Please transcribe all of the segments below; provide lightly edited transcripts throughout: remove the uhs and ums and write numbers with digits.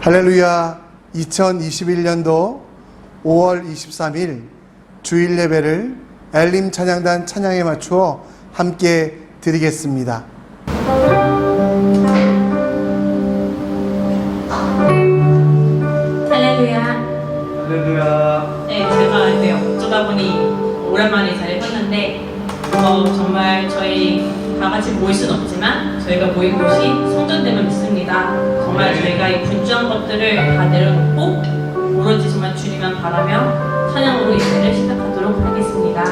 할렐루야. 2021년도 5월 23일 주일 예배를 엘림 찬양단 찬양에 맞추어 함께 드리겠습니다. 할렐루야. 할렐루야. 네, 제가 이제 어쩌다 보니 오랜만에 자리를 섰는데 정말 저희 다 같이 모일 수는 없지만 저희가 모인 곳이 성전됨을 믿습니다. 정말 저희가 이 분주한 것들을 다 내려놓고 오로지 정말 주님만 바라며 찬양으로 예배를 시작하도록 하겠습니다.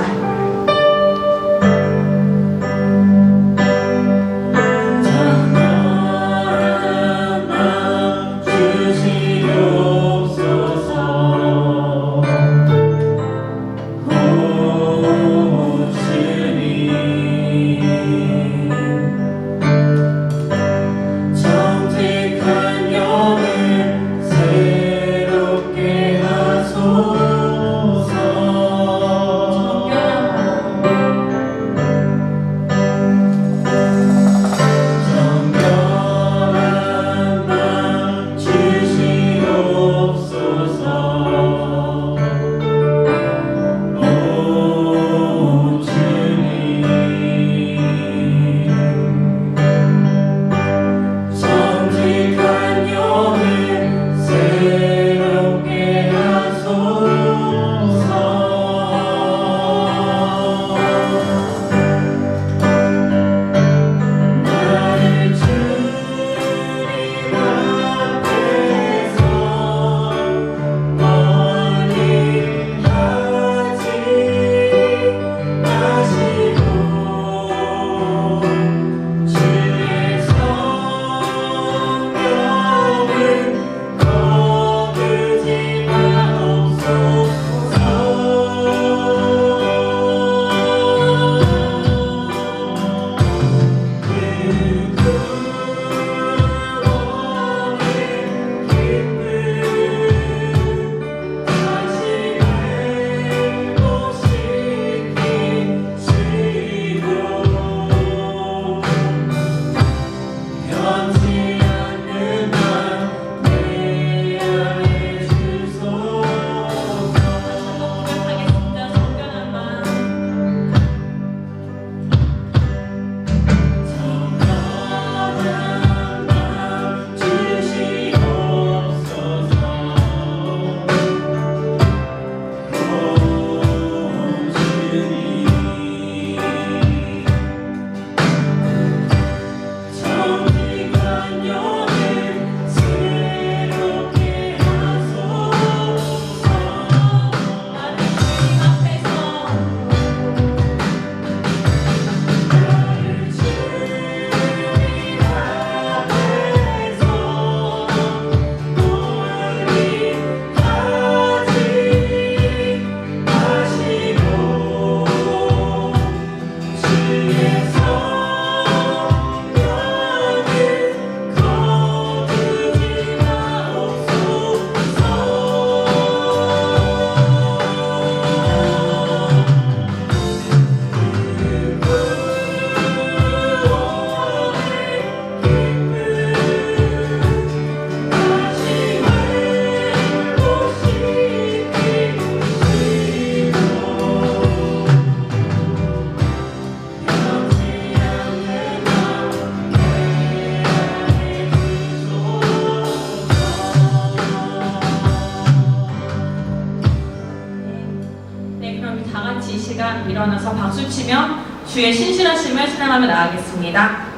일어나서 박수치며 주의 신실하심을 찬양하며 나아가겠습니다.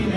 주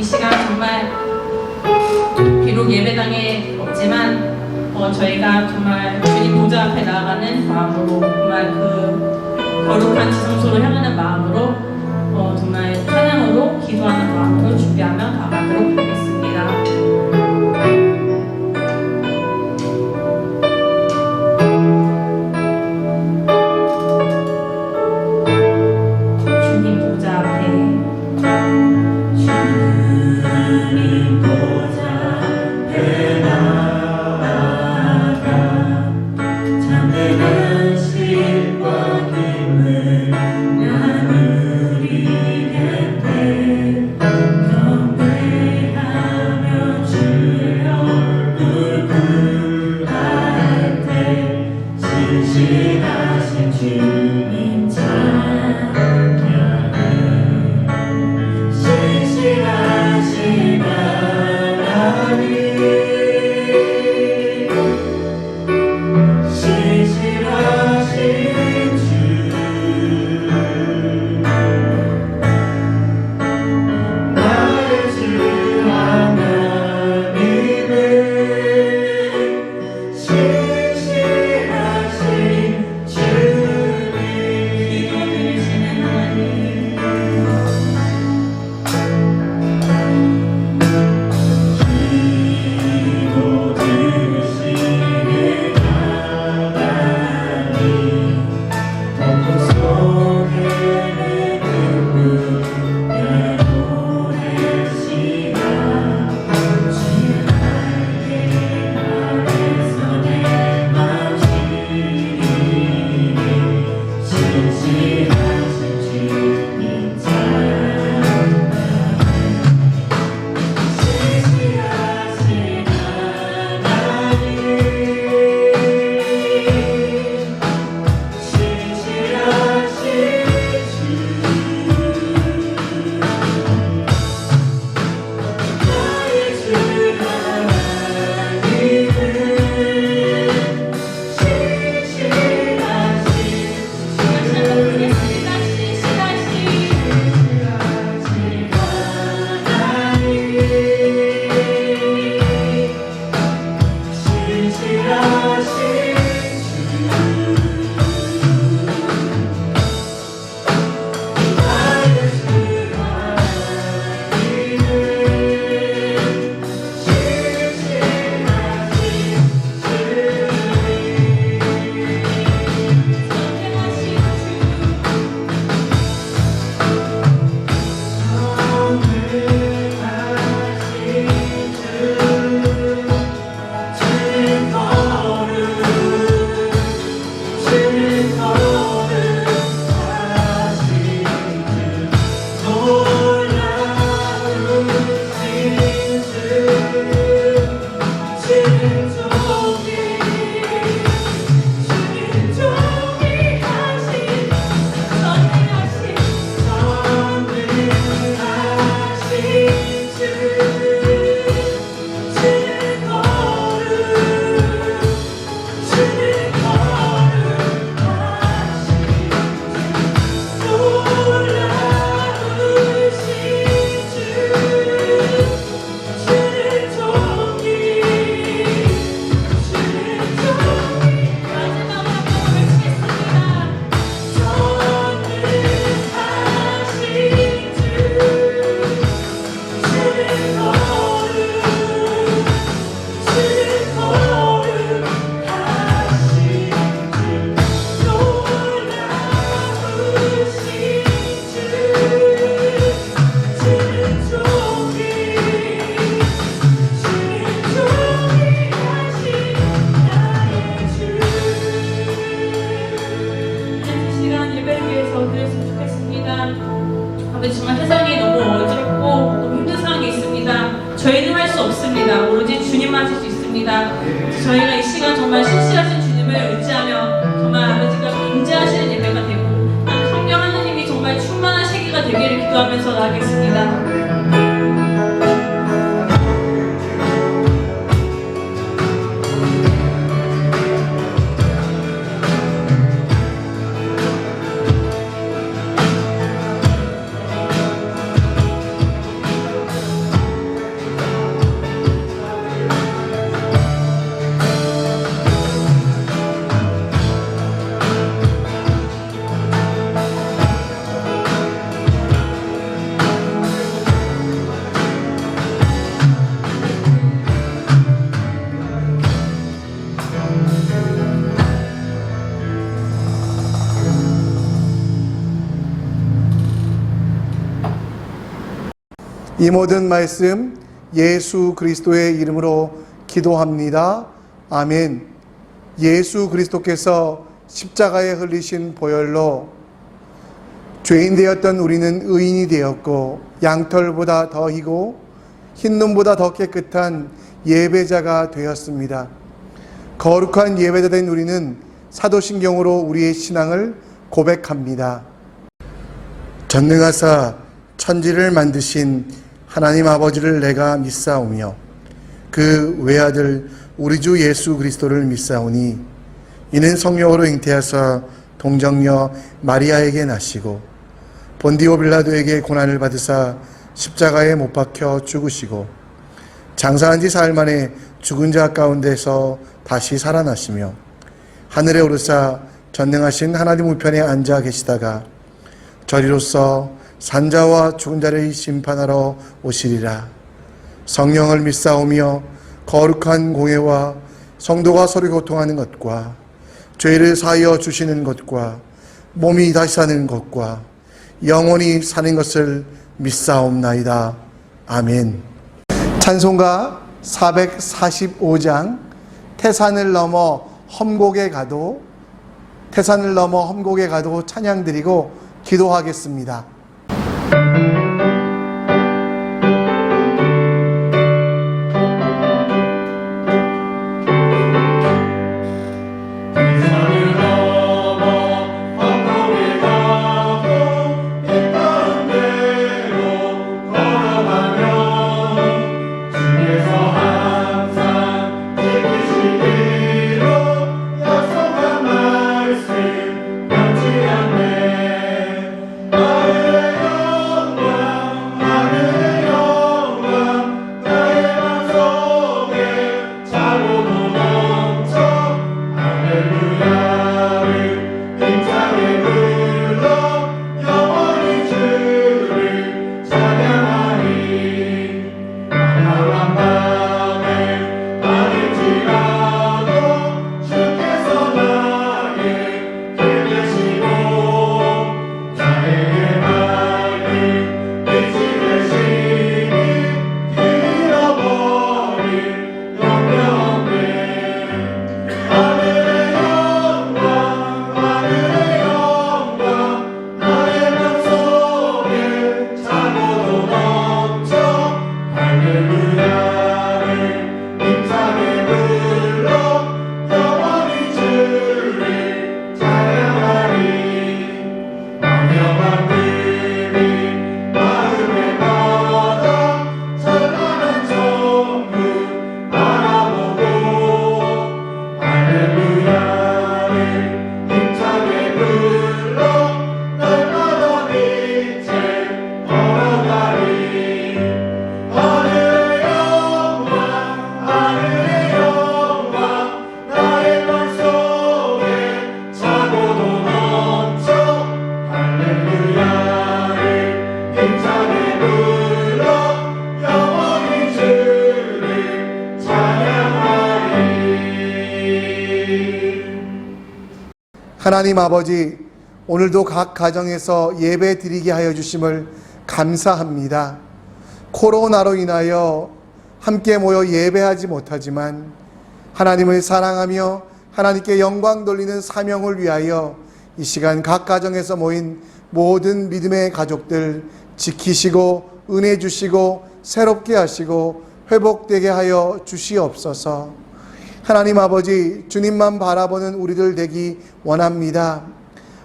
시간 정말 비록 예배당에 없지만 저희가 정말 주님 보좌 앞에 나아가는 마음으로 정말 그 거룩한 지성소로 향하는 마음으로 정말 찬양으로 기도하는 마음으로 준비하며 나아가도록 하겠습니다. 주님 보좌 앞에 주님 보좌 앞에 나아가 참된 신과 힘을 나누리게 돼 경배하며 주의 얼굴 구할 때 신실하신 주님 찬양해 신실하신 하나님 신실하신 주 나의 주 하나님은 신실하신 주님 기도 들으시는 하나님 기도 들으시는 하나님 덕분 속에 내 눈물 내보내시나 주의 날개 아래서 내 맘 시리니 신실하신 주님 찬양해 신실하신 하나님 신실하신 주 나의 주 하나님은 신실하신 아버지 정말 세상이 너무 어지럽고 너무 힘든 상황이 있습니다. 저희는 할 수 없습니다. 오로지 주님만 하실 수 있습니다. 저희가 이 시간 정말 신실하신 주님을 의지하며 정말 아버지가 임재하시는 예배가 되고 성령 하나님이 정말 충만한 세계가 되기를 기도하면서 나가겠습니다. 이 모든 말씀 예수 그리스도의 이름으로 기도합니다. 아멘. 예수 그리스도께서 십자가에 흘리신 보혈로 죄인 되었던 우리는 의인이 되었고, 양털보다 더 희고 흰눈보다 더 깨끗한 예배자가 되었습니다. 거룩한 예배자 된 우리는 사도신경으로 우리의 신앙을 고백합니다. 전능하사 천지를 만드신 하나님 아버지를 내가 믿사오며 그 외아들 우리 주 예수 그리스도를 믿사오니 이는 성령으로 잉태하사 동정녀 마리아에게 나시고 본디오 빌라도에게 고난을 받으사 십자가에 못 박혀 죽으시고 장사한 지 사흘 만에 죽은 자 가운데서 다시 살아나시며 하늘에 오르사 전능하신 하나님 우편에 앉아 계시다가 저리로서 산자와 죽은 자를 심판하러 오시리라. 성령을 믿사오며 거룩한 공예와 성도가 서로 교통하는 것과 죄를 사하여 주시는 것과 몸이 다시 사는 것과 영원히 사는 것을 믿사옵나이다. 아멘. 찬송가 445장 태산을 넘어 험곡에 가도 찬양 드리고 기도하겠습니다. 하나님 아버지, 오늘도 각 가정에서 예배 드리게 하여 주심을 감사합니다. 코로나로 인하여 함께 모여 예배하지 못하지만 하나님을 사랑하며 하나님께 영광 돌리는 사명을 위하여 이 시간 각 가정에서 모인 모든 믿음의 가족들 지키시고 은혜 주시고 새롭게 하시고 회복되게 하여 주시옵소서. 하나님 아버지, 주님만 바라보는 우리들 되기 원합니다.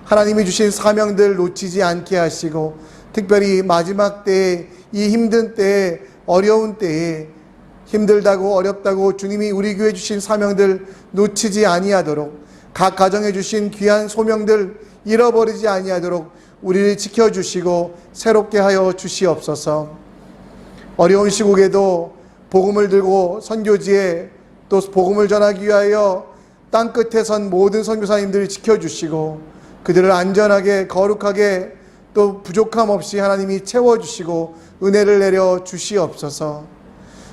하나님이 주신 사명들 놓치지 않게 하시고, 특별히 마지막 때에, 이 힘든 때에, 어려운 때에 힘들다고 어렵다고 주님이 우리 교회 주신 사명들 놓치지 아니하도록, 각 가정에 주신 귀한 소명들 잃어버리지 아니하도록 우리를 지켜주시고 새롭게 하여 주시옵소서. 어려운 시국에도 복음을 들고 선교지에 또 복음을 전하기 위하여 땅끝에 선 모든 선교사님들을 지켜주시고 그들을 안전하게 거룩하게 또 부족함 없이 하나님이 채워주시고 은혜를 내려 주시옵소서.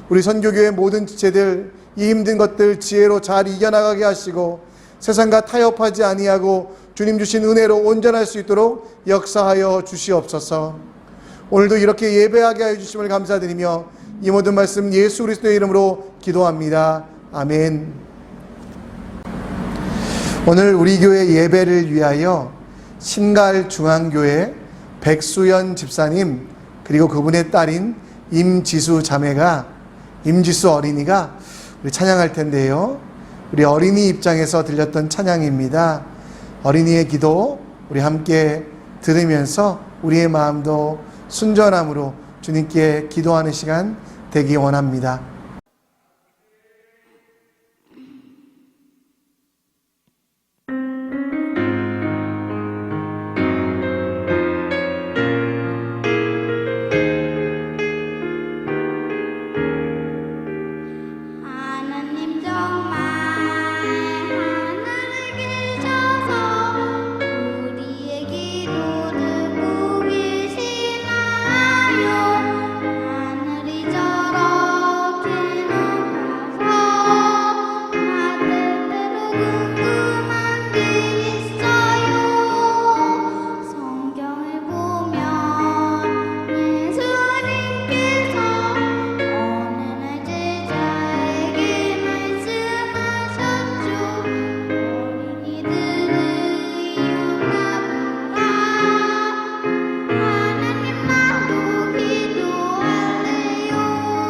우리 선교교회 모든 지체들 이 힘든 것들 지혜로 잘 이겨나가게 하시고 세상과 타협하지 아니하고 주님 주신 은혜로 온전할 수 있도록 역사하여 주시옵소서. 오늘도 이렇게 예배하게 하여 주심을 감사드리며 이 모든 말씀 예수 그리스도의 이름으로 기도합니다. 아멘. 오늘 우리 교회 예배를 위하여 신갈중앙교회 백수연 집사님 그리고 그분의 딸인 임지수 어린이가 우리 찬양할 텐데요. 우리 어린이 입장에서 들렸던 찬양입니다. 어린이의 기도 우리 함께 들으면서 우리의 마음도 순전함으로 주님께 기도하는 시간 되기 원합니다. 하나님 정말 하늘에 계셔서 우리의 기도를 듣고 계시나요? 하늘이 저렇게 높아서 나들대로 궁금한 게 있어요. 성경을 보면 예수님께서 어느 날 제자에게 말씀하셨죠. 어린이들을 이용하라. 하나님 나도 기도할래요. 하나님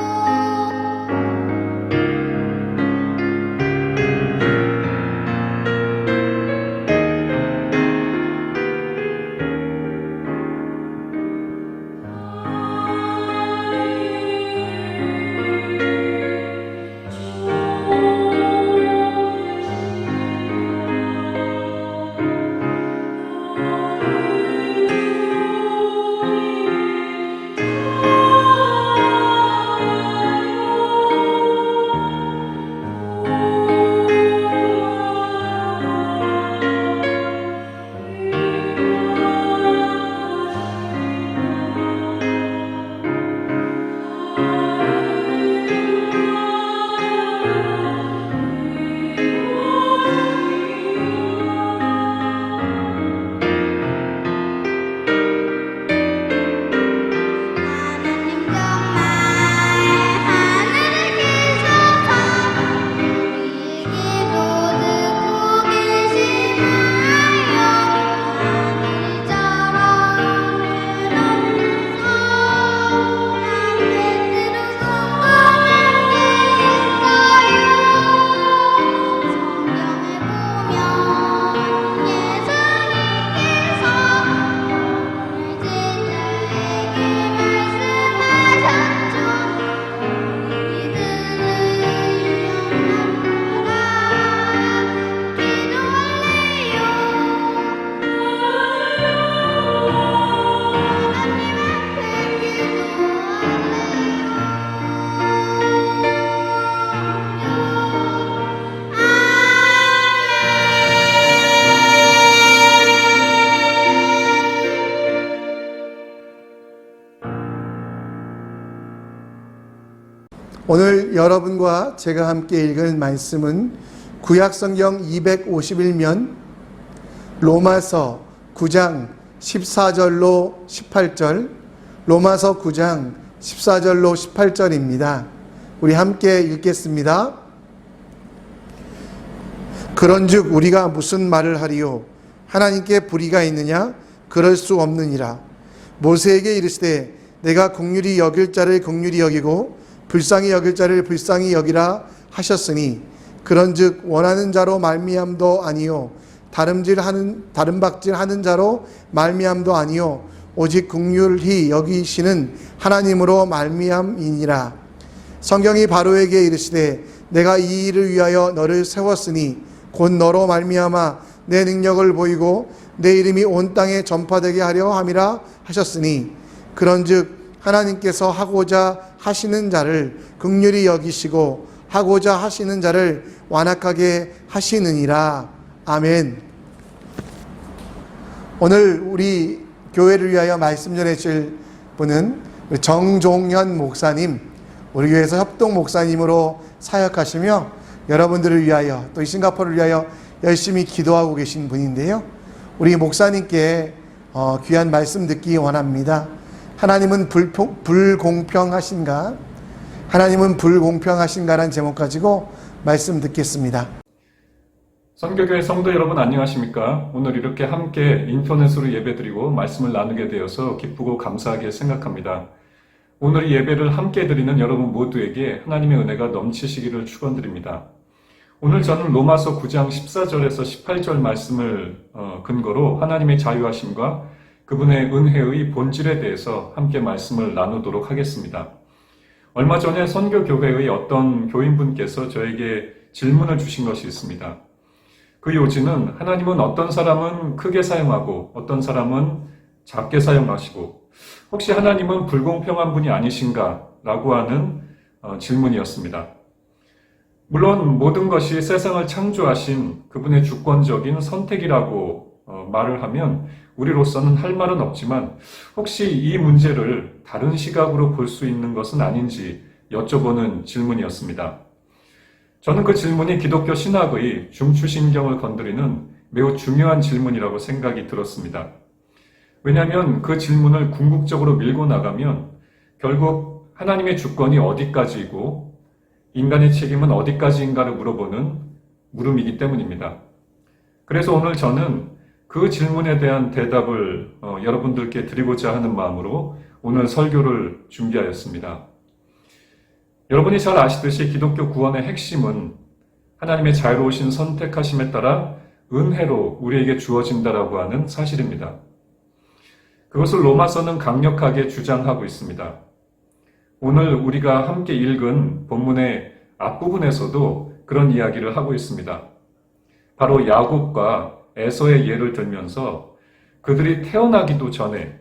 정말 하늘에 계셔서 우리의 기도 듣고 계시나요? 하늘이 저렇게 높아서 나들대로 궁금한 게 있어요. 성경을 보면 예수님께서 오늘 제자에게 말씀하셨죠. 우리들을 영접하라. 기도할래요. 하나님 앞에 오늘 여러분과 제가 함께 읽을 말씀은 구약성경 251면 로마서 9장 14절로 18절, 로마서 9장 14절로 18절입니다. 우리 함께 읽겠습니다. 그런즉 우리가 무슨 말을 하리요? 하나님께 불의가 있느냐? 그럴 수 없느니라. 모세에게 이르시되 내가 긍휼히 여길 자를 긍휼히 여기고 불쌍히 여길 자를 불쌍히 여기라 하셨으니 그런즉 원하는 자로 말미암도 아니요 다름박질하는 자로 말미암도 아니요 오직 긍휼히 여기시는 하나님으로 말미암이니라. 성경이 바로에게 이르시되 내가 이 일을 위하여 너를 세웠으니 곧 너로 말미암아 내 능력을 보이고 내 이름이 온 땅에 전파되게 하려 함이라 하셨으니 그런즉 하나님께서 하고자 하시는 자를 긍휼히 여기시고 하고자 하시는 자를 완악하게 하시느니라. 아멘. 오늘 우리 교회를 위하여 말씀 전해줄 분은 정종현 목사님, 우리 교회에서 협동 목사님으로 사역하시며 여러분들을 위하여 또 이 싱가포르를 위하여 열심히 기도하고 계신 분인데요. 우리 목사님께 귀한 말씀 듣기 원합니다. 하나님은 불공평하신가? 하나님은 불공평하신가라는 제목 가지고 말씀 듣겠습니다. 선교교회 성도 여러분 안녕하십니까? 오늘 이렇게 함께 인터넷으로 예배드리고 말씀을 나누게 되어서 기쁘고 감사하게 생각합니다. 오늘 이 예배를 함께 드리는 여러분 모두에게 하나님의 은혜가 넘치시기를 축원드립니다. 오늘 저는 로마서 9장 14절에서 18절 말씀을 근거로 하나님의 자유하심과 그분의 은혜의 본질에 대해서 함께 말씀을 나누도록 하겠습니다. 얼마 전에 선교교회의 어떤 교인분께서 저에게 질문을 주신 것이 있습니다. 그 요지는 하나님은 어떤 사람은 크게 사용하고 어떤 사람은 작게 사용하시고 혹시 하나님은 불공평한 분이 아니신가? 라고 하는 질문이었습니다. 물론 모든 것이 세상을 창조하신 그분의 주권적인 선택이라고 말을 하면 우리로서는 할 말은 없지만 혹시 이 문제를 다른 시각으로 볼 수 있는 것은 아닌지 여쭤보는 질문이었습니다. 저는 그 질문이 기독교 신학의 중추신경을 건드리는 매우 중요한 질문이라고 생각이 들었습니다. 왜냐하면 그 질문을 궁극적으로 밀고 나가면 결국 하나님의 주권이 어디까지이고 인간의 책임은 어디까지인가를 물어보는 물음이기 때문입니다. 그래서 오늘 저는 그 질문에 대한 대답을 여러분들께 드리고자 하는 마음으로 오늘 설교를 준비하였습니다. 여러분이 잘 아시듯이 기독교 구원의 핵심은 하나님의 자유로우신 선택하심에 따라 은혜로 우리에게 주어진다라고 하는 사실입니다. 그것을 로마서는 강력하게 주장하고 있습니다. 오늘 우리가 함께 읽은 본문의 앞부분에서도 그런 이야기를 하고 있습니다. 바로 야곱과 에서의 예를 들면서 그들이 태어나기도 전에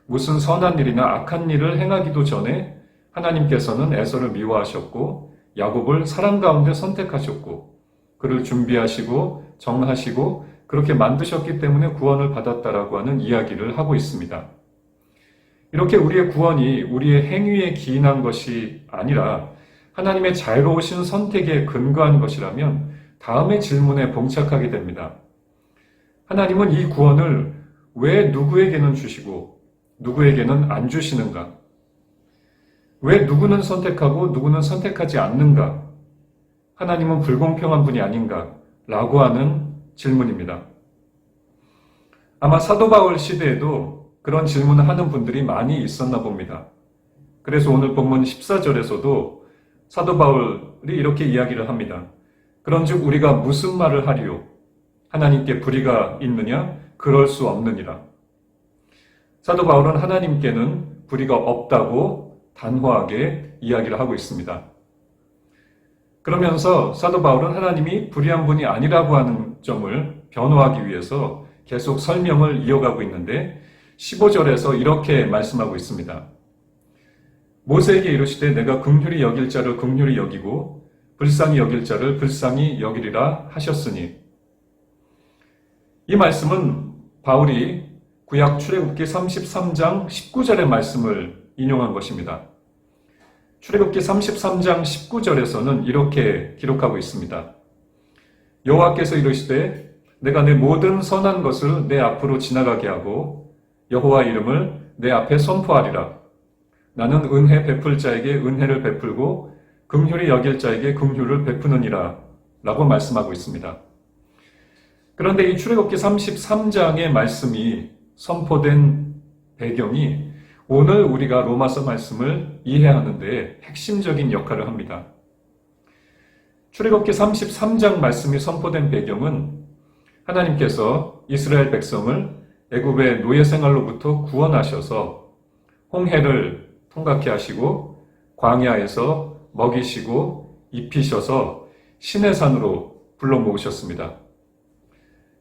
무슨 선한 일이나 악한 일을 행하기도 전에 하나님께서는 에서를 미워하셨고 야곱을 사랑 가운데 선택하셨고 그를 준비하시고 정하시고 그렇게 만드셨기 때문에 구원을 받았다라고 하는 이야기를 하고 있습니다. 이렇게 우리의 구원이 우리의 행위에 기인한 것이 아니라 하나님의 자유로우신 선택에 근거한 것이라면 다음의 질문에 봉착하게 됩니다. 하나님은 이 구원을 왜 누구에게는 주시고 누구에게는 안 주시는가? 왜 누구는 선택하고 누구는 선택하지 않는가? 하나님은 불공평한 분이 아닌가? 라고 하는 질문입니다. 아마 사도 바울 시대에도 그런 질문을 하는 분들이 많이 있었나 봅니다. 그래서 오늘 본문 14절에서도 사도 바울이 이렇게 이야기를 합니다. 그런즉 우리가 무슨 말을 하리요? 하나님께 불의가 있느냐? 그럴 수 없느니라. 사도 바울은 하나님께는 불의가 없다고 단호하게 이야기를 하고 있습니다. 그러면서 사도 바울은 하나님이 불의한 분이 아니라고 하는 점을 변호하기 위해서 계속 설명을 이어가고 있는데 15절에서 이렇게 말씀하고 있습니다. 모세에게 이르시되 내가 긍휼히 여길 자를 긍휼히 여기고 불쌍히 여길 자를 불쌍히 여기리라 하셨으니 이 말씀은 바울이 구약 출애굽기 33장 19절의 말씀을 인용한 것입니다. 출애굽기 33장 19절에서는 이렇게 기록하고 있습니다. 여호와께서 이르시되 내가 내 모든 선한 것을 내 앞으로 지나가게 하고 여호와 이름을 내 앞에 선포하리라. 나는 은혜 베풀 자에게 은혜를 베풀고 긍휼히 여길 자에게 긍휼을 베푸느니라 라고 말씀하고 있습니다. 그런데 이 출애굽기 33장의 말씀이 선포된 배경이 오늘 우리가 로마서 말씀을 이해하는 데 핵심적인 역할을 합니다. 출애굽기 33장 말씀이 선포된 배경은 하나님께서 이스라엘 백성을 애굽의 노예 생활로부터 구원하셔서 홍해를 통과케 하시고 광야에서 먹이시고 입히셔서 시내산으로 불러 모으셨습니다.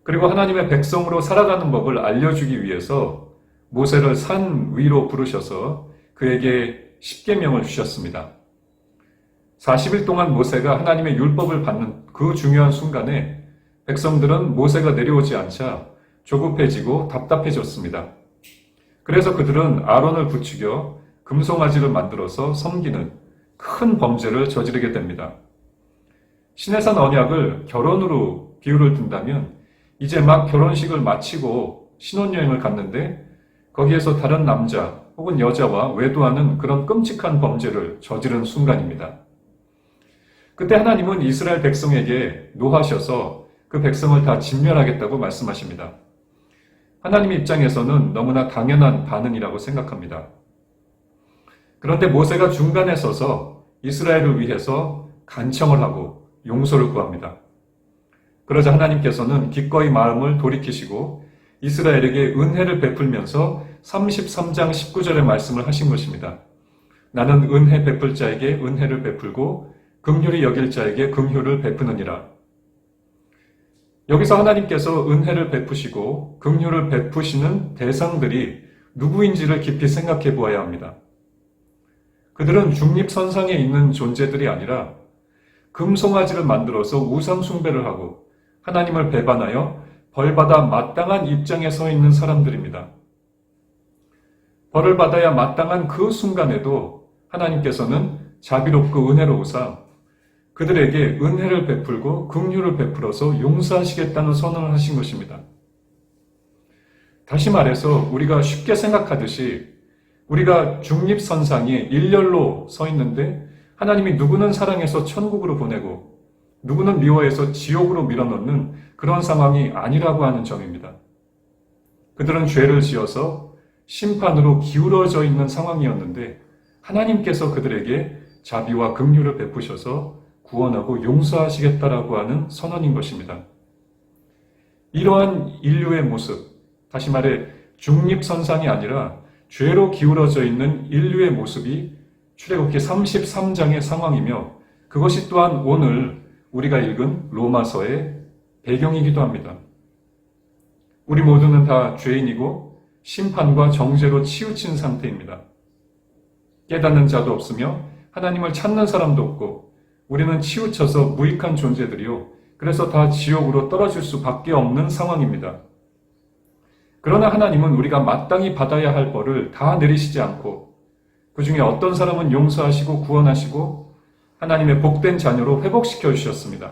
그리고 하나님의 백성으로 살아가는 법을 알려주기 위해서 모세를 산 위로 부르셔서 그에게 십계명을 주셨습니다. 40일 동안 모세가 하나님의 율법을 받는 그 중요한 순간에 백성들은 모세가 내려오지 않자 조급해지고 답답해졌습니다. 그래서 그들은 아론을 부추겨 금송아지를 만들어서 섬기는 큰 범죄를 저지르게 됩니다. 시내산 언약을 결혼으로 비유를 든다면 이제 막 결혼식을 마치고 신혼여행을 갔는데 거기에서 다른 남자 혹은 여자와 외도하는 그런 끔찍한 범죄를 저지른 순간입니다. 그때 하나님은 이스라엘 백성에게 노하셔서 그 백성을 다 진멸하겠다고 말씀하십니다. 하나님 입장에서는 너무나 당연한 반응이라고 생각합니다. 그런데 모세가 중간에 서서 이스라엘을 위해서 간청을 하고 용서를 구합니다. 그러자 하나님께서는 기꺼이 마음을 돌이키시고 이스라엘에게 은혜를 베풀면서 33장 19절의 말씀을 하신 것입니다. 나는 은혜 베풀 자에게 은혜를 베풀고 긍휼히 여길 자에게 긍휼을 베푸느니라. 여기서 하나님께서 은혜를 베푸시고 긍휼을 베푸시는 대상들이 누구인지를 깊이 생각해 보아야 합니다. 그들은 중립선상에 있는 존재들이 아니라 금송아지를 만들어서 우상 숭배를 하고 하나님을 배반하여 벌받아 마땅한 입장에 서 있는 사람들입니다. 벌을 받아야 마땅한 그 순간에도 하나님께서는 자비롭고 은혜로우사 그들에게 은혜를 베풀고 긍휼을 베풀어서 용서하시겠다는 선언을 하신 것입니다. 다시 말해서 우리가 쉽게 생각하듯이 우리가 중립선상에 일렬로 서 있는데 하나님이 누구는 사랑해서 천국으로 보내고 누구는 미워해서 지옥으로 밀어넣는 그런 상황이 아니라고 하는 점입니다. 그들은 죄를 지어서 심판으로 기울어져 있는 상황이었는데 하나님께서 그들에게 자비와 긍휼을 베푸셔서 구원하고 용서하시겠다라고 하는 선언인 것입니다. 이러한 인류의 모습, 다시 말해 중립선상이 아니라 죄로 기울어져 있는 인류의 모습이 출애굽기 33장의 상황이며 그것이 또한 오늘 우리가 읽은 로마서의 배경이기도 합니다. 우리 모두는 다 죄인이고 심판과 정죄로 치우친 상태입니다. 깨닫는 자도 없으며 하나님을 찾는 사람도 없고 우리는 치우쳐서 무익한 존재들이요. 그래서 다 지옥으로 떨어질 수밖에 없는 상황입니다. 그러나 하나님은 우리가 마땅히 받아야 할 벌을 다 내리시지 않고 그 중에 어떤 사람은 용서하시고 구원하시고 하나님의 복된 자녀로 회복시켜 주셨습니다.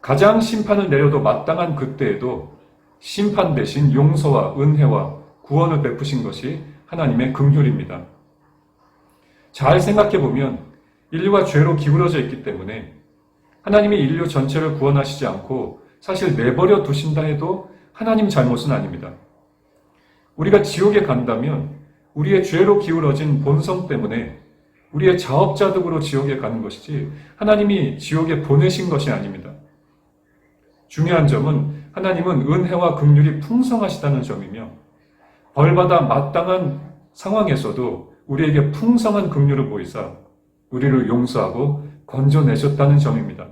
가장 심판을 내려도 마땅한 그때에도 심판 대신 용서와 은혜와 구원을 베푸신 것이 하나님의 긍휼입니다. 잘 생각해 보면 인류가 죄로 기울어져 있기 때문에 하나님이 인류 전체를 구원하시지 않고 사실 내버려 두신다 해도 하나님 잘못은 아닙니다. 우리가 지옥에 간다면 우리의 죄로 기울어진 본성 때문에 우리의 자업자득으로 지옥에 가는 것이지 하나님이 지옥에 보내신 것이 아닙니다. 중요한 점은 하나님은 은혜와 긍휼이 풍성하시다는 점이며 벌받아 마땅한 상황에서도 우리에게 풍성한 긍휼을 보이사 우리를 용서하고 건져내셨다는 점입니다.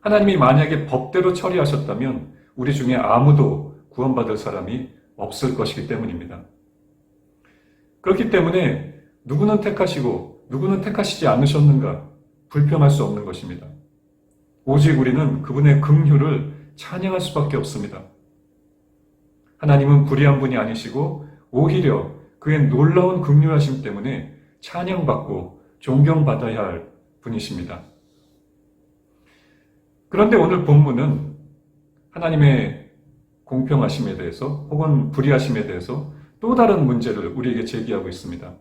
하나님이 만약에 법대로 처리하셨다면 우리 중에 아무도 구원받을 사람이 없을 것이기 때문입니다. 그렇기 때문에 누구는 택하시고 누구는 택하시지 않으셨는가 불평할 수 없는 것입니다. 오직 우리는 그분의 긍휼을 찬양할 수밖에 없습니다. 하나님은 불의한 분이 아니시고 오히려 그의 놀라운 긍휼하심 때문에 찬양받고 존경받아야 할 분이십니다. 그런데 오늘 본문은 하나님의 공평하심에 대해서 혹은 불의하심에 대해서 또 다른 문제를 우리에게 제기하고 있습니다.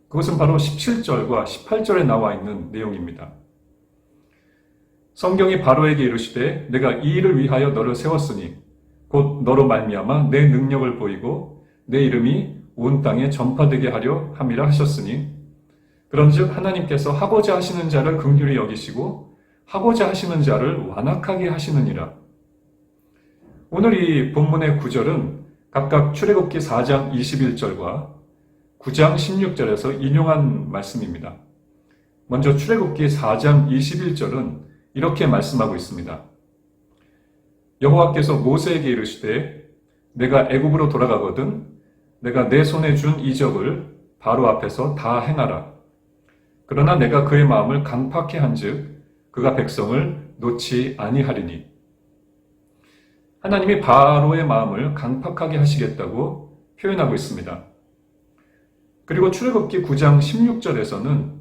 그것은 바로 17절과 18절에 나와 있는 내용입니다. 성경이 바로에게 이르시되 내가 이 일을 위하여 너를 세웠으니 곧 너로 말미암아 내 능력을 보이고 내 이름이 온 땅에 전파되게 하려 함이라 하셨으니 그런즉 하나님께서 하고자 하시는 자를 긍휼히 여기시고 하고자 하시는 자를 완악하게 하시느니라. 오늘 이 본문의 구절은 각각 출애굽기 4장 21절과 9장 16절에서 인용한 말씀입니다. 먼저 출애굽기 4장 21절은 이렇게 말씀하고 있습니다. 여호와께서 모세에게 이르시되 내가 애굽으로 돌아가거든 내가 내 손에 준 이적을 바로 앞에서 다 행하라. 그러나 내가 그의 마음을 강팍해 한즉 그가 백성을 놓지 아니하리니. 하나님이 바로의 마음을 강팍하게 하시겠다고 표현하고 있습니다. 그리고 출애굽기 9장 16절에서는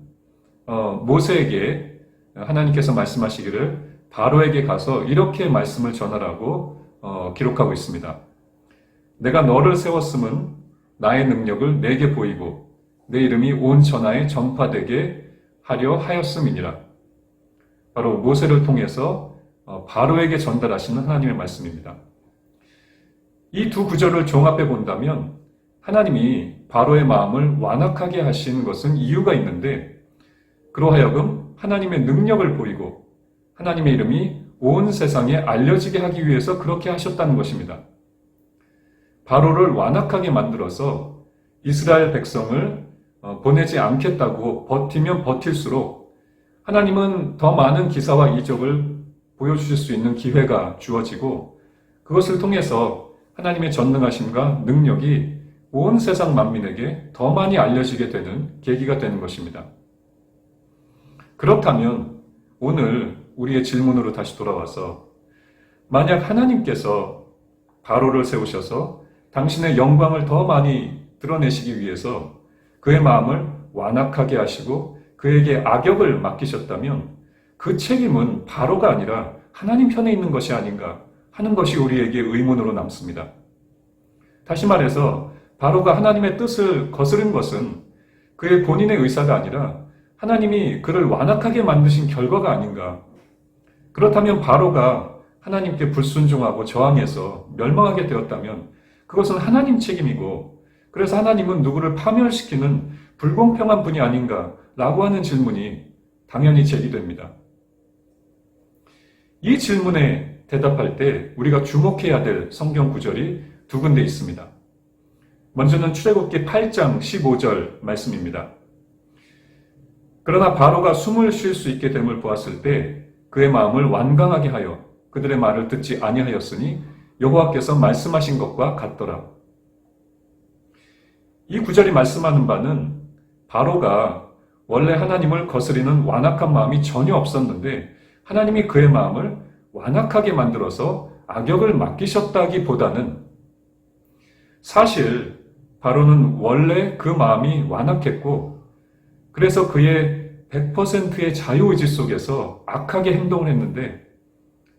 모세에게 하나님께서 말씀하시기를 바로에게 가서 이렇게 말씀을 전하라고 기록하고 있습니다. 내가 너를 세웠음은 나의 능력을 내게 보이고 내 이름이 온 천하에 전파되게 하려 하였음이니라. 바로 모세를 통해서 바로에게 전달하시는 하나님의 말씀입니다. 이 두 구절을 종합해 본다면 하나님이 바로의 마음을 완악하게 하신 것은 이유가 있는데, 그로하여금 하나님의 능력을 보이고 하나님의 이름이 온 세상에 알려지게 하기 위해서 그렇게 하셨다는 것입니다. 바로를 완악하게 만들어서 이스라엘 백성을 보내지 않겠다고 버티면 버틸수록 하나님은 더 많은 기사와 이적을 보여주실 수 있는 기회가 주어지고, 그것을 통해서 하나님의 전능하심과 능력이 온 세상 만민에게 더 많이 알려지게 되는 계기가 되는 것입니다. 그렇다면 오늘 우리의 질문으로 다시 돌아와서, 만약 하나님께서 바로를 세우셔서 당신의 영광을 더 많이 드러내시기 위해서 그의 마음을 완악하게 하시고 그에게 악역을 맡기셨다면 그 책임은 바로가 아니라 하나님 편에 있는 것이 아닌가 하는 것이 우리에게 의문으로 남습니다. 다시 말해서 바로가 하나님의 뜻을 거스른 것은 그의 본인의 의사가 아니라 하나님이 그를 완악하게 만드신 결과가 아닌가. 그렇다면 바로가 하나님께 불순종하고 저항해서 멸망하게 되었다면 그것은 하나님 책임이고, 그래서 하나님은 누구를 파멸시키는 불공평한 분이 아닌가라고 하는 질문이 당연히 제기됩니다. 이 질문에 대답할 때 우리가 주목해야 될 성경 구절이 두 군데 있습니다. 먼저는 출애굽기 8장 15절 말씀입니다. 그러나 바로가 숨을 쉴 수 있게 됨을 보았을 때 그의 마음을 완강하게 하여 그들의 말을 듣지 아니하였으니 여호와께서 말씀하신 것과 같더라. 이 구절이 말씀하는 바는 바로가 원래 하나님을 거스리는 완악한 마음이 전혀 없었는데 하나님이 그의 마음을 완악하게 만들어서 악역을 맡기셨다기보다는, 사실 바로는 원래 그 마음이 완악했고 그래서 그의 100%의 자유의지 속에서 악하게 행동을 했는데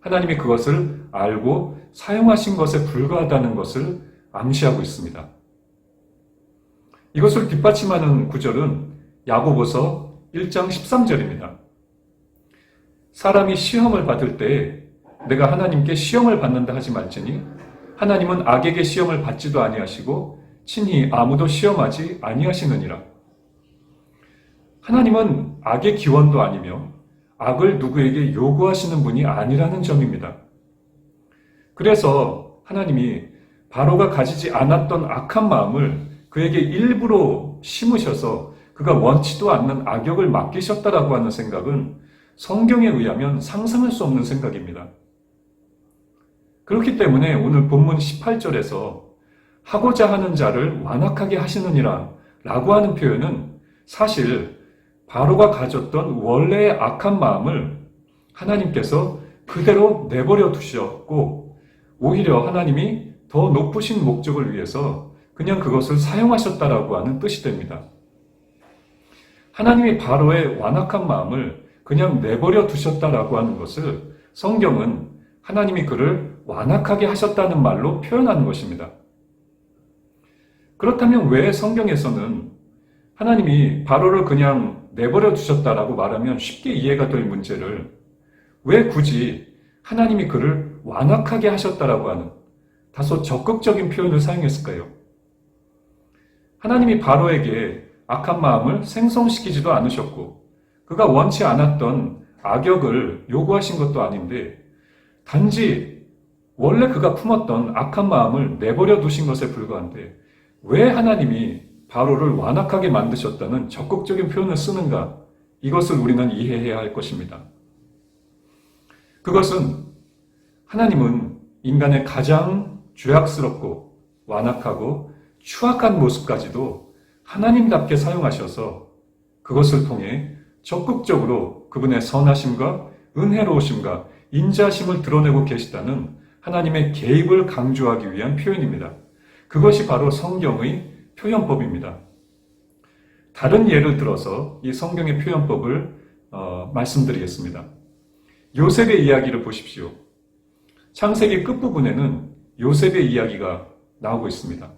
하나님이 그것을 알고 사용하신 것에 불과하다는 것을 암시하고 있습니다. 이것을 뒷받침하는 구절은 야고보서 1장 13절입니다. 사람이 시험을 받을 때 내가 하나님께 시험을 받는다 하지 말지니 하나님은 악에게 시험을 받지도 아니하시고 친히 아무도 시험하지 아니하시느니라. 하나님은 악의 기원도 아니며 악을 누구에게 요구하시는 분이 아니라는 점입니다. 그래서 하나님이 바로가 가지지 않았던 악한 마음을 그에게 일부러 심으셔서 그가 원치도 않는 악역을 맡기셨다라고 하는 생각은 성경에 의하면 상상할 수 없는 생각입니다. 그렇기 때문에 오늘 본문 18절에서 하고자 하는 자를 완악하게 하시느니라 라고 하는 표현은 사실 바로가 가졌던 원래의 악한 마음을 하나님께서 그대로 내버려 두셨고, 오히려 하나님이 더 높으신 목적을 위해서 그냥 그것을 사용하셨다라고 하는 뜻이 됩니다. 하나님이 바로의 완악한 마음을 그냥 내버려 두셨다라고 하는 것을 성경은 하나님이 그를 완악하게 하셨다는 말로 표현하는 것입니다. 그렇다면 왜 성경에서는 하나님이 바로를 그냥 내버려 두셨다라고 말하면 쉽게 이해가 될 문제를 왜 굳이 하나님이 그를 완악하게 하셨다라고 하는 다소 적극적인 표현을 사용했을까요? 하나님이 바로에게 악한 마음을 생성시키지도 않으셨고 그가 원치 않았던 악역을 요구하신 것도 아닌데 단지 원래 그가 품었던 악한 마음을 내버려 두신 것에 불과한데 왜 하나님이 바로를 완악하게 만드셨다는 적극적인 표현을 쓰는가? 이것을 우리는 이해해야 할 것입니다. 그것은 하나님은 인간의 가장 죄악스럽고 완악하고 추악한 모습까지도 하나님답게 사용하셔서 그것을 통해 적극적으로 그분의 선하심과 은혜로우심과 인자심을 드러내고 계시다는 하나님의 개입을 강조하기 위한 표현입니다. 그것이 바로 성경의 표현법입니다. 다른 예를 들어서 이 성경의 표현법을 말씀드리겠습니다. 요셉의 이야기를 보십시오. 창세기 끝부분에는 요셉의 이야기가 나오고 있습니다.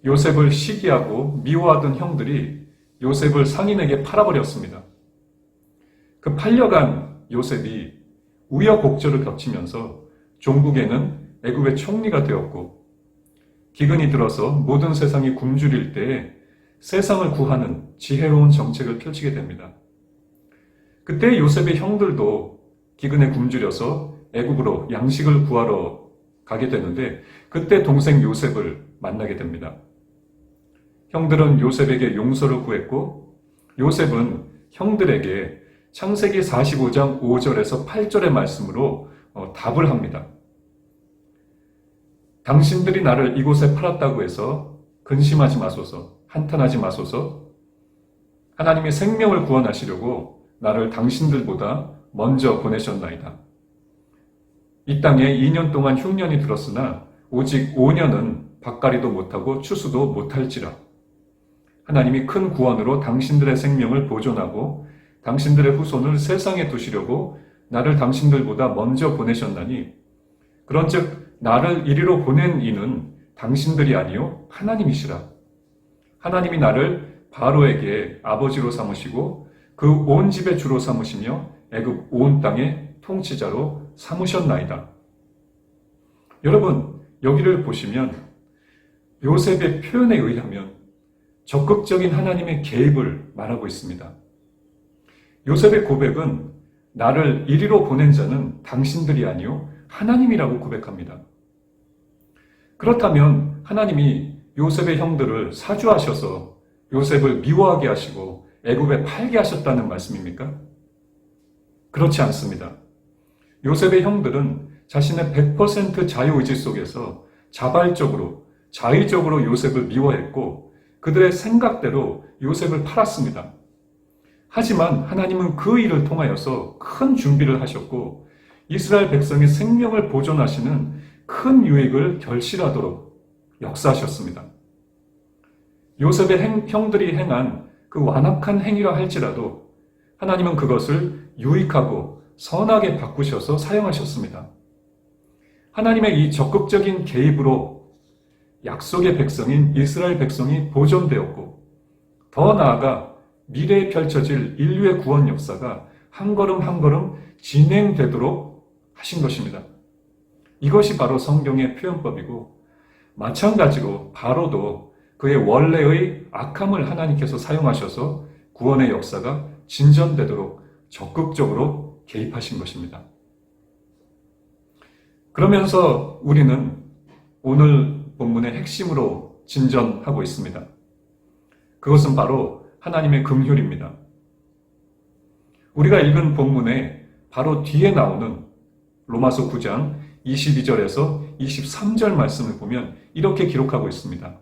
요셉을 시기하고 미워하던 형들이 요셉을 상인에게 팔아버렸습니다. 그 팔려간 요셉이 우여곡절을 겹치면서 종국에는 애굽의 총리가 되었고, 기근이 들어서 모든 세상이 굶주릴 때에 세상을 구하는 지혜로운 정책을 펼치게 됩니다. 그때 요셉의 형들도 기근에 굶주려서 애굽으로 양식을 구하러 가게 되는데, 그때 동생 요셉을 만나게 됩니다. 형들은 요셉에게 용서를 구했고, 요셉은 형들에게 창세기 45장 5절에서 8절의 말씀으로 답을 합니다. 당신들이 나를 이곳에 팔았다고 해서 근심하지 마소서, 한탄하지 마소서. 하나님이 생명을 구원하시려고 나를 당신들보다 먼저 보내셨나이다. 이 땅에 2년 동안 흉년이 들었으나 오직 5년은 밭갈이도 못하고 추수도 못할지라. 하나님이 큰 구원으로 당신들의 생명을 보존하고 당신들의 후손을 세상에 두시려고 나를 당신들보다 먼저 보내셨나니, 그런즉 나를 이리로 보낸 이는 당신들이 아니요 하나님이시라. 하나님이 나를 바로에게 아버지로 삼으시고 그 온 집의 주로 삼으시며 애굽 온 땅의 통치자로 삼으셨나이다. 여러분, 여기를 보시면 요셉의 표현에 의하면 적극적인 하나님의 개입을 말하고 있습니다. 요셉의 고백은 나를 이리로 보낸 자는 당신들이 아니요 하나님이라고 고백합니다. 그렇다면 하나님이 요셉의 형들을 사주하셔서 요셉을 미워하게 하시고 애굽에 팔게 하셨다는 말씀입니까? 그렇지 않습니다. 요셉의 형들은 자신의 100% 자유의지 속에서 자발적으로, 자의적으로 요셉을 미워했고 그들의 생각대로 요셉을 팔았습니다. 하지만 하나님은 그 일을 통하여서 큰 준비를 하셨고 이스라엘 백성의 생명을 보존하시는 큰 유익을 결실하도록 역사하셨습니다. 요셉의 형들이 행한 그 완악한 행위라 할지라도 하나님은 그것을 유익하고 선하게 바꾸셔서 사용하셨습니다. 하나님의 이 적극적인 개입으로 약속의 백성인 이스라엘 백성이 보존되었고, 더 나아가 미래에 펼쳐질 인류의 구원 역사가 한 걸음 한 걸음 진행되도록 하신 것입니다. 이것이 바로 성경의 표현법이고, 마찬가지로 바로도 그의 원래의 악함을 하나님께서 사용하셔서 구원의 역사가 진전되도록 적극적으로 개입하신 것입니다. 그러면서 우리는 오늘 본문의 핵심으로 진전하고 있습니다. 그것은 바로 하나님의 긍휼입니다. 우리가 읽은 본문에 바로 뒤에 나오는 로마서 9장 22절에서 23절 말씀을 보면 이렇게 기록하고 있습니다.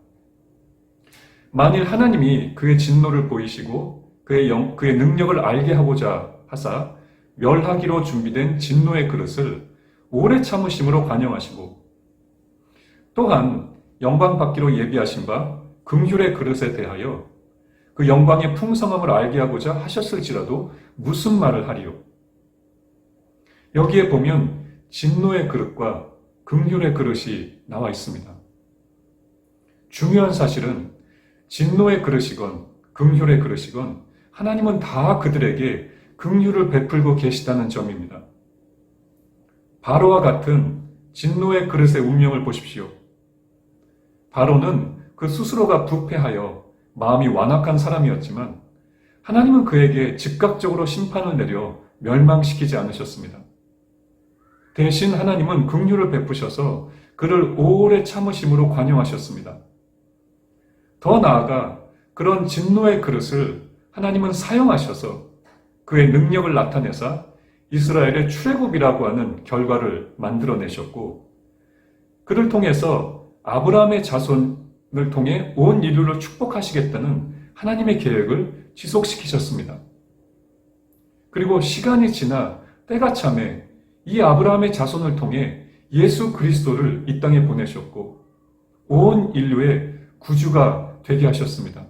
만일 하나님이 그의 진노를 보이시고 그의 능력을 알게 하고자 하사 멸하기로 준비된 진노의 그릇을 오래 참으심으로 관용하시고, 또한 영광 받기로 예비하신 바 긍휼의 그릇에 대하여 그 영광의 풍성함을 알게 하고자 하셨을지라도 무슨 말을 하리요? 여기에 보면 진노의 그릇과 긍휼의 그릇이 나와 있습니다. 중요한 사실은 진노의 그릇이건 긍휼의 그릇이건 하나님은 다 그들에게 긍휼을 베풀고 계시다는 점입니다. 바로와 같은 진노의 그릇의 운명을 보십시오. 바로는 그 스스로가 부패하여 마음이 완악한 사람이었지만 하나님은 그에게 즉각적으로 심판을 내려 멸망시키지 않으셨습니다. 대신 하나님은 긍휼을 베푸셔서 그를 오래 참으심으로 관용하셨습니다. 더 나아가 그런 진노의 그릇을 하나님은 사용하셔서 그의 능력을 나타내사 이스라엘의 출애굽이라고 하는 결과를 만들어내셨고, 그를 통해서 아브라함의 자손을 통해 온 인류를 축복하시겠다는 하나님의 계획을 지속시키셨습니다. 그리고 시간이 지나 때가 참에 이 아브라함의 자손을 통해 예수 그리스도를 이 땅에 보내셨고 온 인류의 구주가 되게 하셨습니다.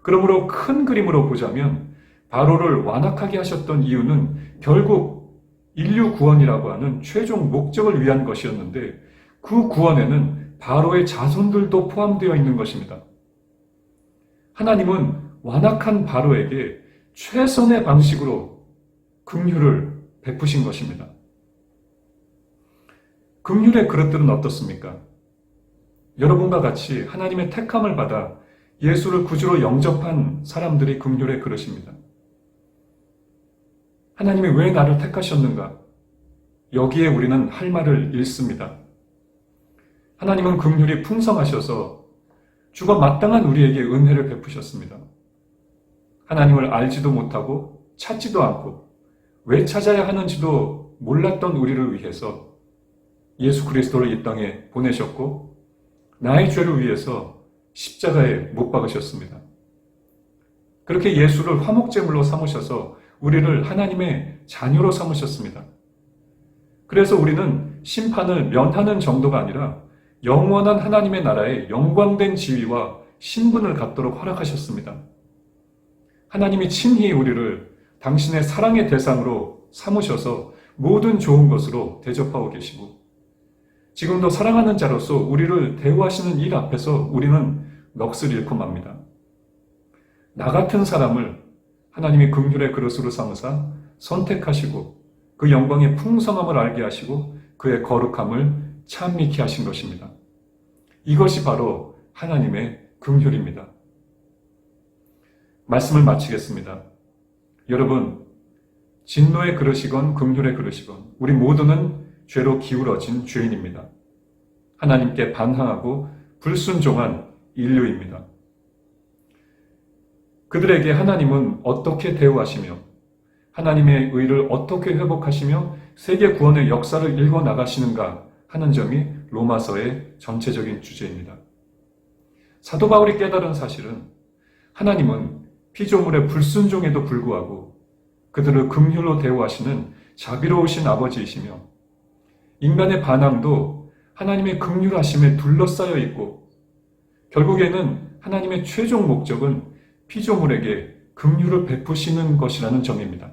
그러므로 큰 그림으로 보자면 바로를 완악하게 하셨던 이유는 결국 인류 구원이라고 하는 최종 목적을 위한 것이었는데, 그 구원에는 바로의 자손들도 포함되어 있는 것입니다. 하나님은 완악한 바로에게 최선의 방식으로 긍휼을 베푸신 것입니다. 긍휼의 그릇들은 어떻습니까? 여러분과 같이 하나님의 택함을 받아 예수를 구주로 영접한 사람들이 긍휼의 그릇입니다. 하나님이 왜 나를 택하셨는가? 여기에 우리는 할 말을 잃습니다. 하나님은 긍휼이 풍성하셔서 주가 마땅한 우리에게 은혜를 베푸셨습니다. 하나님을 알지도 못하고 찾지도 않고 왜 찾아야 하는지도 몰랐던 우리를 위해서 예수 그리스도를 이 땅에 보내셨고 나의 죄를 위해서 십자가에 못 박으셨습니다. 그렇게 예수를 화목제물로 삼으셔서 우리를 하나님의 자녀로 삼으셨습니다. 그래서 우리는 심판을 면하는 정도가 아니라 영원한 하나님의 나라에 영광된 지위와 신분을 갖도록 허락하셨습니다. 하나님이 친히 우리를 당신의 사랑의 대상으로 삼으셔서 모든 좋은 것으로 대접하고 계시고 지금도 사랑하는 자로서 우리를 대우하시는 일 앞에서 우리는 넋을 잃고 맙니다. 나 같은 사람을 하나님이 긍휼의 그릇으로 삼으사 선택하시고 그 영광의 풍성함을 알게 하시고 그의 거룩함을 찬미케 하신 것입니다. 이것이 바로 하나님의 긍휼입니다. 말씀을 마치겠습니다. 여러분, 진노의 그릇이건 긍휼의 그릇이건 우리 모두는 죄로 기울어진 죄인입니다. 하나님께 반항하고 불순종한 인류입니다. 그들에게 하나님은 어떻게 대우하시며 하나님의 의를 어떻게 회복하시며 세계 구원의 역사를 읽어 나가시는가 하는 점이 로마서의 전체적인 주제입니다. 사도 바울이 깨달은 사실은 하나님은 피조물의 불순종에도 불구하고 그들을 긍휼로 대우하시는 자비로우신 아버지이시며 인간의 반항도 하나님의 긍휼하심에 둘러싸여 있고 결국에는 하나님의 최종 목적은 피조물에게 긍휼을 베푸시는 것이라는 점입니다.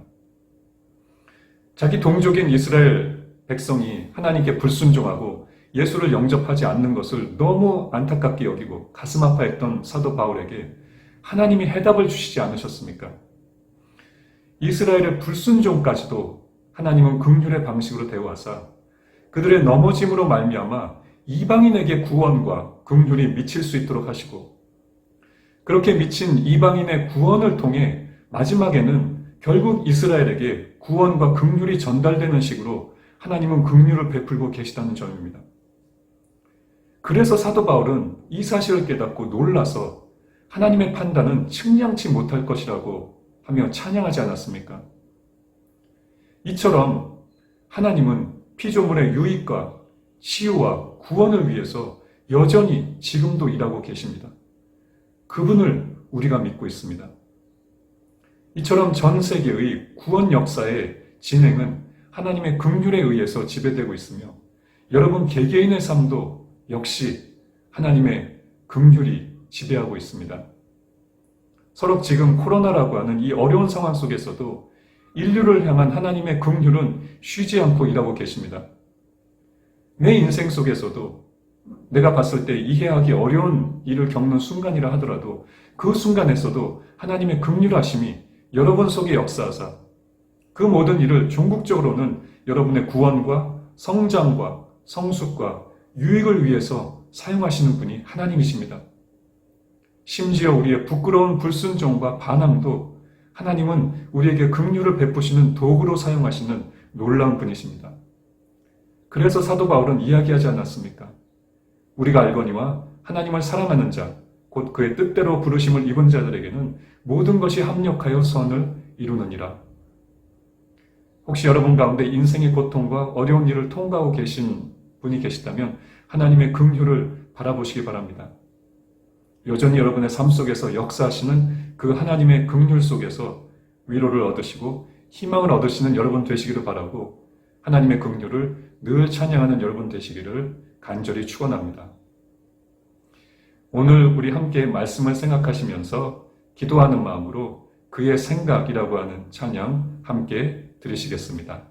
자기 동족인 이스라엘 백성이 하나님께 불순종하고 예수를 영접하지 않는 것을 너무 안타깝게 여기고 가슴 아파했던 사도 바울에게 하나님이 해답을 주시지 않으셨습니까? 이스라엘의 불순종까지도 하나님은 긍휼의 방식으로 대우하사 그들의 넘어짐으로 말미암아 이방인에게 구원과 긍휼이 미칠 수 있도록 하시고 그렇게 미친 이방인의 구원을 통해 마지막에는 결국 이스라엘에게 구원과 긍휼이 전달되는 식으로 하나님은 긍휼을 베풀고 계시다는 점입니다. 그래서 사도 바울은 이 사실을 깨닫고 놀라서 하나님의 판단은 측량치 못할 것이라고 하며 찬양하지 않았습니까? 이처럼 하나님은 피조물의 유익과 치유와 구원을 위해서 여전히 지금도 일하고 계십니다. 그분을 우리가 믿고 있습니다. 이처럼 전 세계의 구원 역사의 진행은 하나님의 긍휼에 의해서 지배되고 있으며 여러분 개개인의 삶도 역시 하나님의 긍휼이 지배하고 있습니다. 서로 지금 코로나라고 하는 이 어려운 상황 속에서도 인류를 향한 하나님의 긍휼은 쉬지 않고 일하고 계십니다. 내 인생 속에서도 내가 봤을 때 이해하기 어려운 일을 겪는 순간이라 하더라도 그 순간에서도 하나님의 긍휼하심이 여러분 속에 역사하사 그 모든 일을 종국적으로는 여러분의 구원과 성장과 성숙과 유익을 위해서 사용하시는 분이 하나님이십니다. 심지어 우리의 부끄러운 불순종과 반항도 하나님은 우리에게 긍휼을 베푸시는 도구로 사용하시는 놀라운 분이십니다. 그래서 사도 바울은 이야기하지 않았습니까? 우리가 알거니와 하나님을 사랑하는 자, 곧 그의 뜻대로 부르심을 입은 자들에게는 모든 것이 합력하여 선을 이루느니라. 혹시 여러분 가운데 인생의 고통과 어려운 일을 통과하고 계신 분이 계시다면 하나님의 긍휼을 바라보시기 바랍니다. 여전히 여러분의 삶 속에서 역사하시는 그 하나님의 긍휼 속에서 위로를 얻으시고 희망을 얻으시는 여러분 되시기를 바라고 하나님의 긍휼을 늘 찬양하는 여러분 되시기를 간절히 축원합니다. 오늘 우리 함께 말씀을 생각하시면서 기도하는 마음으로 그의 생각이라고 하는 찬양 함께 들으시겠습니다.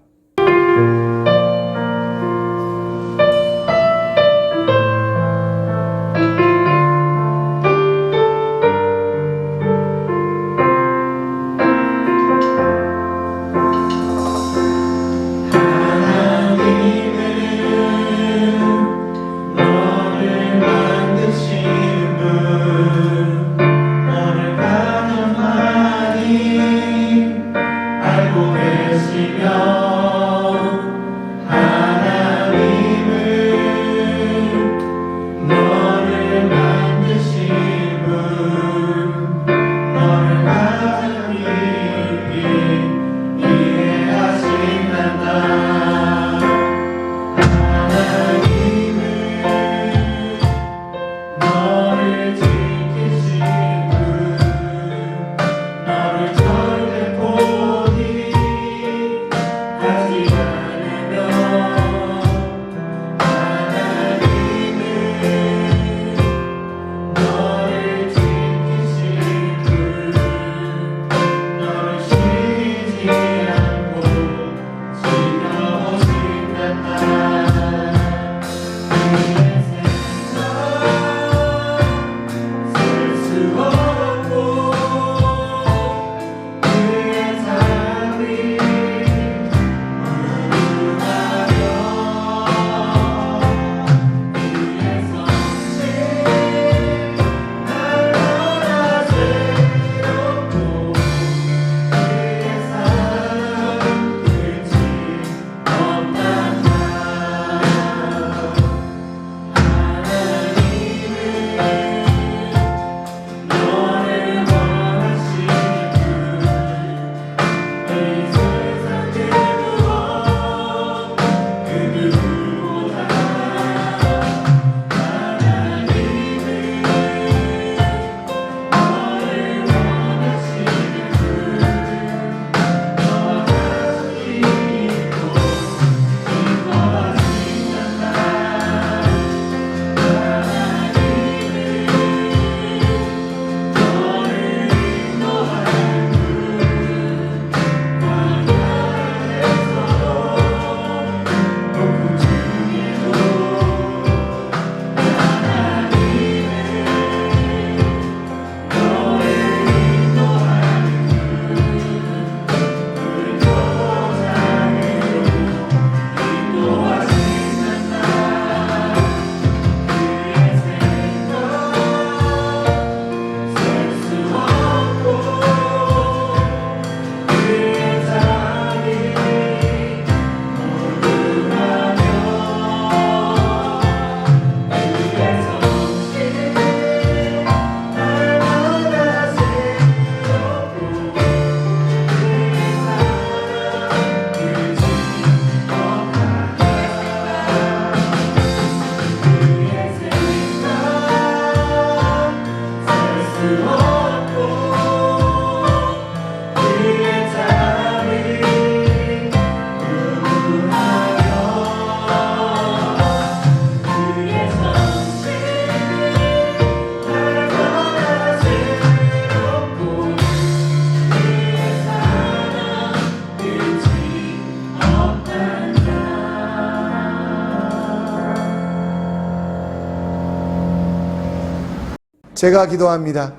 제가 기도합니다.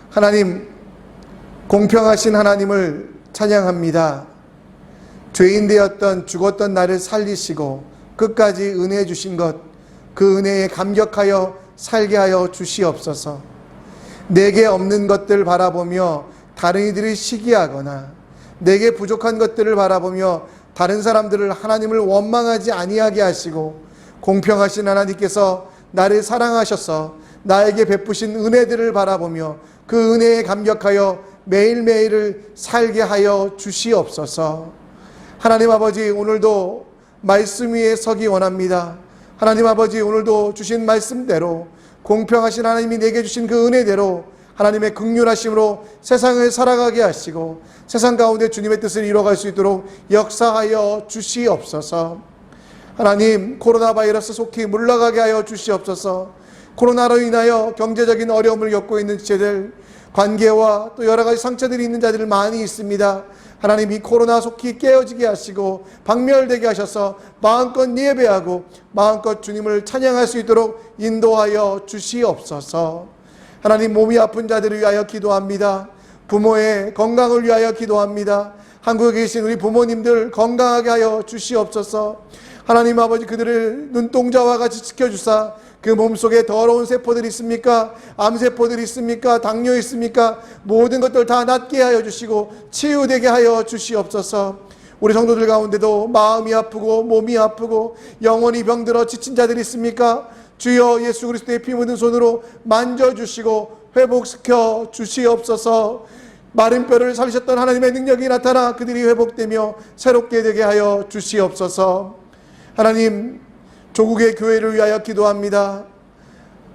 하나님, 공평하신 하나님을 찬양합니다. 죄인 되었던 죽었던 나를 살리시고 끝까지 은혜 주신 것, 그 은혜에 감격하여 살게 하여 주시옵소서. 내게 없는 것들 바라보며 다른 이들이 시기하거나 내게 부족한 것들을 바라보며 다른 사람들을 하나님을 원망하지 아니하게 하시고, 공평하신 하나님께서 나를 사랑하셔서 나에게 베푸신 은혜들을 바라보며 그 은혜에 감격하여 매일매일을 살게 하여 주시옵소서. 하나님 아버지, 오늘도 말씀 위에 서기 원합니다. 하나님 아버지, 오늘도 주신 말씀대로 공평하신 하나님이 내게 주신 그 은혜대로 하나님의 긍휼하심으로 세상을 살아가게 하시고 세상 가운데 주님의 뜻을 이뤄갈 수 있도록 역사하여 주시옵소서. 하나님, 코로나 바이러스 속히 물러가게 하여 주시옵소서. 코로나로 인하여 경제적인 어려움을 겪고 있는 지체들, 관계와 또 여러 가지 상처들이 있는 자들 많이 있습니다. 하나님, 이 코로나 속히 깨어지게 하시고 박멸되게 하셔서 마음껏 예배하고 마음껏 주님을 찬양할 수 있도록 인도하여 주시옵소서. 하나님, 몸이 아픈 자들을 위하여 기도합니다. 부모의 건강을 위하여 기도합니다. 한국에 계신 우리 부모님들 건강하게 하여 주시옵소서. 하나님 아버지, 그들을 눈동자와 같이 지켜주사 그 몸속에 더러운 세포들이 있습니까? 암세포들이 있습니까? 당뇨 있습니까? 모든 것들 다 낫게 하여 주시고 치유되게 하여 주시옵소서. 우리 성도들 가운데도 마음이 아프고 몸이 아프고 영혼이 병들어 지친 자들이 있습니까? 주여 예수 그리스도의 피 묻은 손으로 만져주시고 회복시켜 주시옵소서. 마른 뼈를 살리셨던 하나님의 능력이 나타나 그들이 회복되며 새롭게 되게 하여 주시옵소서. 하나님, 조국의 교회를 위하여 기도합니다.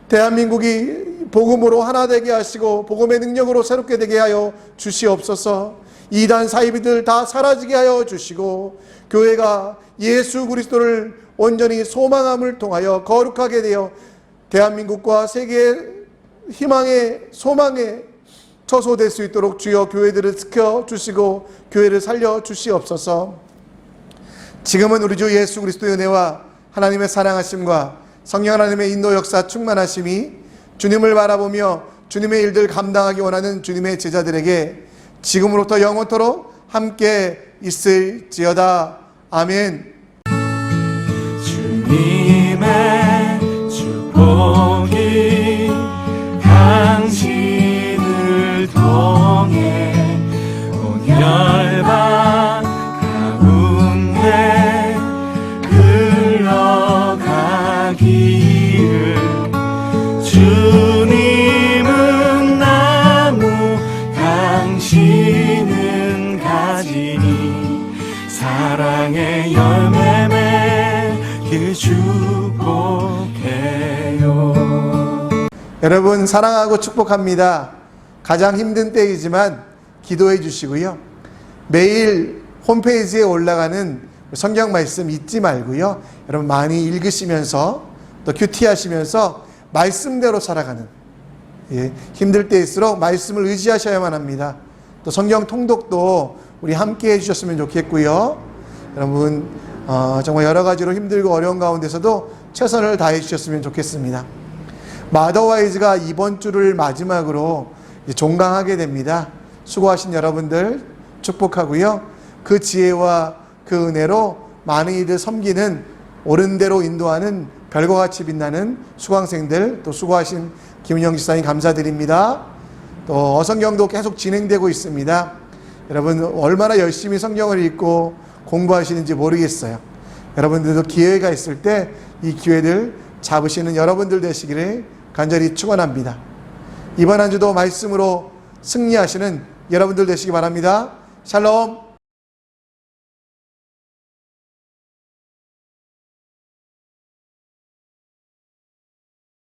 대한민국이 복음으로 하나 되게 하시고 복음의 능력으로 새롭게 되게 하여 주시옵소서. 이단 사이비들 다 사라지게 하여 주시고 교회가 예수 그리스도를 온전히 소망함을 통하여 거룩하게 되어 대한민국과 세계의 희망의 소망의 처소될 수 있도록 주여 교회들을 지켜주시고 교회를 살려주시옵소서. 지금은 우리 주 예수 그리스도의 은혜와 하나님의 사랑하심과 성령 하나님의 인도 역사 충만하심이 주님을 바라보며 주님의 일들 감당하기 원하는 주님의 제자들에게 지금으로부터 영원토록 함께 있을지어다. 아멘. 주님의 축복이 당신을 통해 온 열방 가운데 흘러가기를. 주님은 나무 당신은 가지니 사랑의 열매 맺길 축복해요. 여러분, 사랑하고 축복합니다. 가장 힘든 때이지만 기도해 주시고요. 매일 홈페이지에 올라가는 성경 말씀 잊지 말고요. 여러분 많이 읽으시면서 또 큐티하시면서 말씀대로 살아가는, 힘들 때일수록 말씀을 의지하셔야만 합니다. 또 성경 통독도 우리 함께 해주셨으면 좋겠고요. 여러분 정말 여러 가지로 힘들고 어려운 가운데서도 최선을 다해 주셨으면 좋겠습니다. 마더와이즈가 이번 주를 마지막으로 종강하게 됩니다. 수고하신 여러분들 축복하고요. 그 지혜와 그 은혜로 많은 이들 섬기는, 옳은 대로 인도하는 별과 같이 빛나는 수강생들, 또 수고하신 김은영 지사님 감사드립니다. 또 어성경도 계속 진행되고 있습니다. 여러분 얼마나 열심히 성경을 읽고 공부하시는지 모르겠어요. 여러분들도 기회가 있을 때 이 기회를 잡으시는 여러분들 되시기를 간절히 축원합니다. 이번 한 주도 말씀으로 승리하시는 여러분들 되시기 바랍니다. 샬롬.